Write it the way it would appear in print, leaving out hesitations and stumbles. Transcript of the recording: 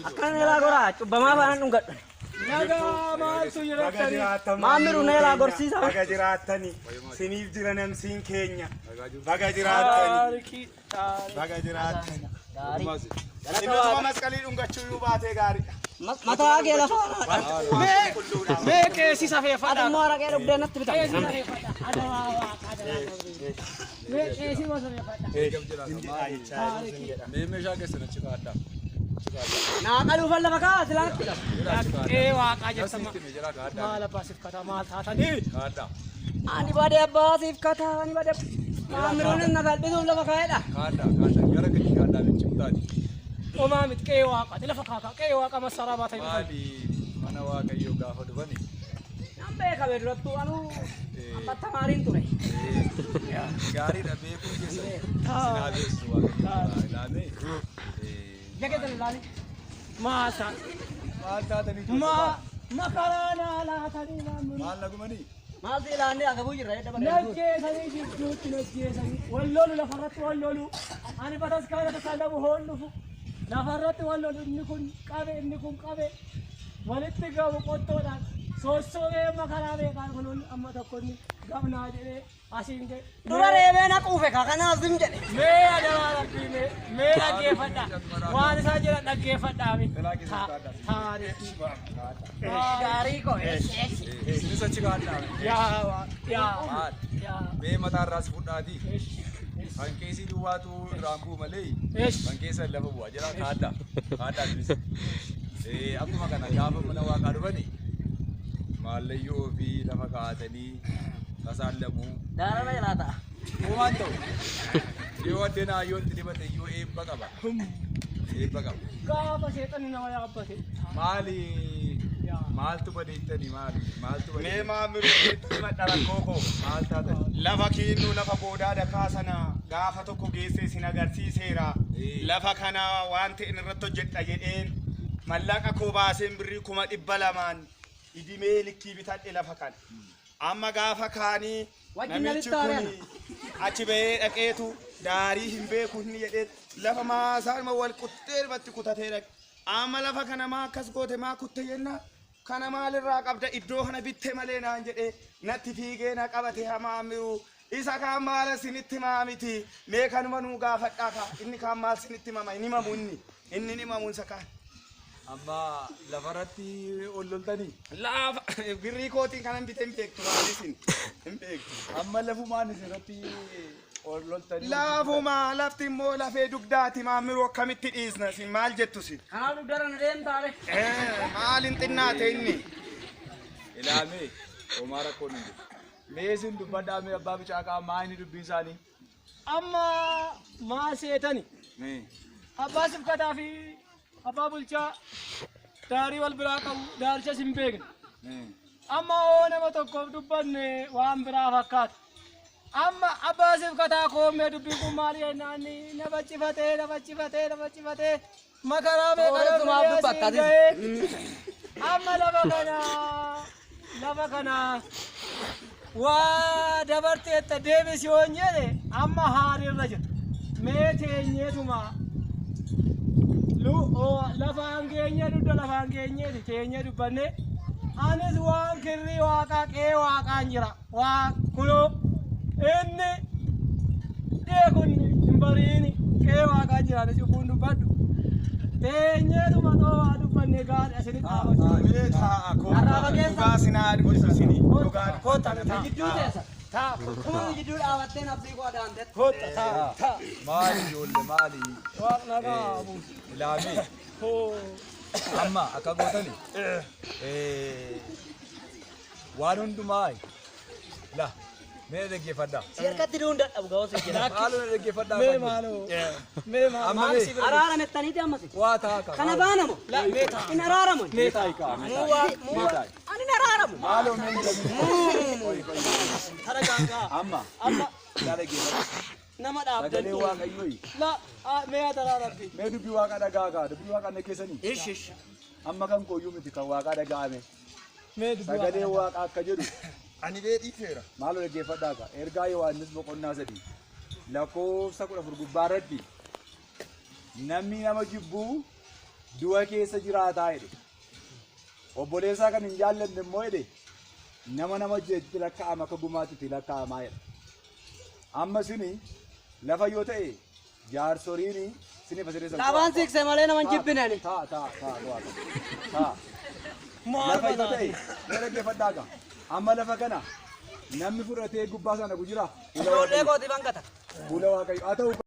Akan nela gora, coba ma banan nunggat. Naga maal tu jiraatani. Maamiru nela gorsisa. Baga jiraatani. Siniif jiranam siin keenya. Baga jiraatani. Baga jiraatani. Sinutuma masqalii dhungachuu yoo baatee gaariidha. Mata age la fana. Me keesi safee fada. Ada mora ke dubde natti bitam. Me keesi mo safee fada. Me meeshaa keessan achi kaadda. Na qalu falla maka silatti. Waaqa jettama. Maala baasif kata maal taatani. Kaadda. Ani bade abbasif kata ani bade. Maamiru na galbisu la maka eda. Kaadda. Gara gadi kaadda bichi mutaati. Oma mit kee waaqa dila fakaka kee waaqa masara baatay. Maali mana waaqayyoo gaafa dhufani. Nambe ka bedrattu anu ambatta maarin ture. Gaariidha beekuu keessan. Sinaa beeksisu waaqayyoo ilaame. Jage dalali. Maasa. Maal taatanii makarana laatani maamiru. maal nagumanii? Malti ilaanni agabu jirra edda bade. Najjeesanii jidduutti najjeesanii wallolu lafarratti wallolu ani bataskaana tasaalamu hoollufu lafarratti wallolu inni kun qabe walitti gabu qottoodhaan sossobee makaraa beekaan kunuun amma tokko inni gabnaa jedhee asiin ga'e. Dura reebee na quufe ka kanaaf sim jedhe. Mee adamaa rabbii mee dhaggeeffadha waan isaa jira dhaggeeffadhaami. Taariikii. Gaarii ko. Isinis achi kaaddaa. Yaa. Mee mataarraas fudhaatii. Kan keessi duwwaatu irraan bu'u malee kan keessa lafa bu'a jira kaaddaa. Kaaddaa isinis. Akkuma kana gaafa mana waaqaa dhufani maallayyoo fi lafa kaa'atanii tasaallamuu. Daarama jalaa ta'a. Waan ta'u yoo addeenaa yoo itti dibate yoo eebba qaba. Eebba qaba. Gaafa seexanni nama yaabbate. Maaltu badeettanii maaltu Mee badeettanii maamiru itti madhara kookoo. maal taatanii? Lafa kiinnu lafa boodaa dakaa sana gaafa tokko geessee sin agarsiiseera. Lafa kana waan ta'in irratti hojjedha jedheen mallaqa koo baaseen birrii 200 idimee likkii bitadhe lafa kana. Amma gaafa kaanii namichi kun achi bahee dhaqeetu daarii hin beeku inni jedhee lafa maasaa wal quttee irratti kutatee dhaqe. Amma lafa kana maa akkas goote maa kutte jenna kana maalirraa qabda iddoo kana bitte malee naan jedhee natti fiigee na qabate hamaamiru isa kaan maala sinitti maamiti mee kanuma nuu gaafadhaa ka inni kaan maal sinitti mama inni mamu inni ni mamuun isa kaan. Amma lafarratti ol loltanii? Lafa birrii kootiin kanan bite hin beektu maalisin hin beektu. Amma lafumaan isirratti ol loltanii? Lafuma lafti immoo lafee dugdaati maamiru akkamitti dhiisna sin maal jettu sin? Kanaaf dugdaraan deemtaare. Maalin xinnaate inni? Ilaamee homaa rakkoon hin jiru. Mee isin dubbadhaa mee abbaa bicaaqaa maa inni dubbiin isaanii? Amma maa seetani abbaa sibkataa fi abbaa bulchaa daarii wal biraa qabu daaricha sin beekne. Amma oo nama tokkoof dubbanne waan biraa fakkaata. Amma abbaa sibkataa koomee dubbiin kun maali jennaan na baccifatee makaraa meeqa amma lafa kana waa dabarteetta deebisi yoon jedhe amma haarirra jira mee teenyeetuma lafaan keenya dudda lafaan keenyeeti teenyee dubbanne anis waan kirrii waaqaa qe'ee waaqaan jira waa kunoo inni deekunni hin bariini qe'ee waaqaan jiraane cubbuun dubbadhu teenyeetuma waa dubbanne gaadha asinitti dhaabatu. Mee taa'a dhugaa sinaa dhugaa sinii dhugaa Kota Jidduu teessa. taa Kun jidduu dhaabattee nabbii koo daandette. kota taa Maali ijoollee maali? waaqna gaabu Ilaamee hoo amma akka gootani waan hundumaa la mee dhaggeeffadhaa. Si harkatti duun dadhabu ga'oos jira. Maaloo dhaggeeffadhaa. mee maaloo mee maaloo Amma mee Araaramettaniiti ammasi. waa taaka. Kana baanamu. mee taa In araaramu. mee taa Ani araaramu. Maaloo mee dhaggeeffadhaa. tara gaangaa Amma amma yaa dhaggeeffadhaa. nama Sagalee dhaabdantu waaqayyoo la mee ataraa rabbi mee dubbii waaqa dhagaagaa dubbii waaqa na keessanii. Ish. Amma kan kooyyuu miti kan waaqaa dhaga'ame. mee dubbii Sagalee waaqa akka jedhu ani beedhiifeera. maaloo dhaggeeffadhaa ka ergaa Yohaannis boqonnaa 3 lakkoofsa 14 gubbaa irratti namni nama jibbuu du'a keessa jiraataa jedhe. Obboleessaa kan hin jaallanne immoo jedhe nama nama jeetti lakkaa'ama akka gumaatitti lakkaa'amaa jedha. Amma sini lafa yoo ta'e jaarsoliin sini fasirreessa. Dhaabaan siqsee malee nama hin jibbinani. Taa. Lafa yoo ta'e dhaggeeffadhaa. Amma lafa kana namni fudhatee gubbaa sana gujira. Ijoollee kooti bangata. Fuula Waaqayyo haa ta'u.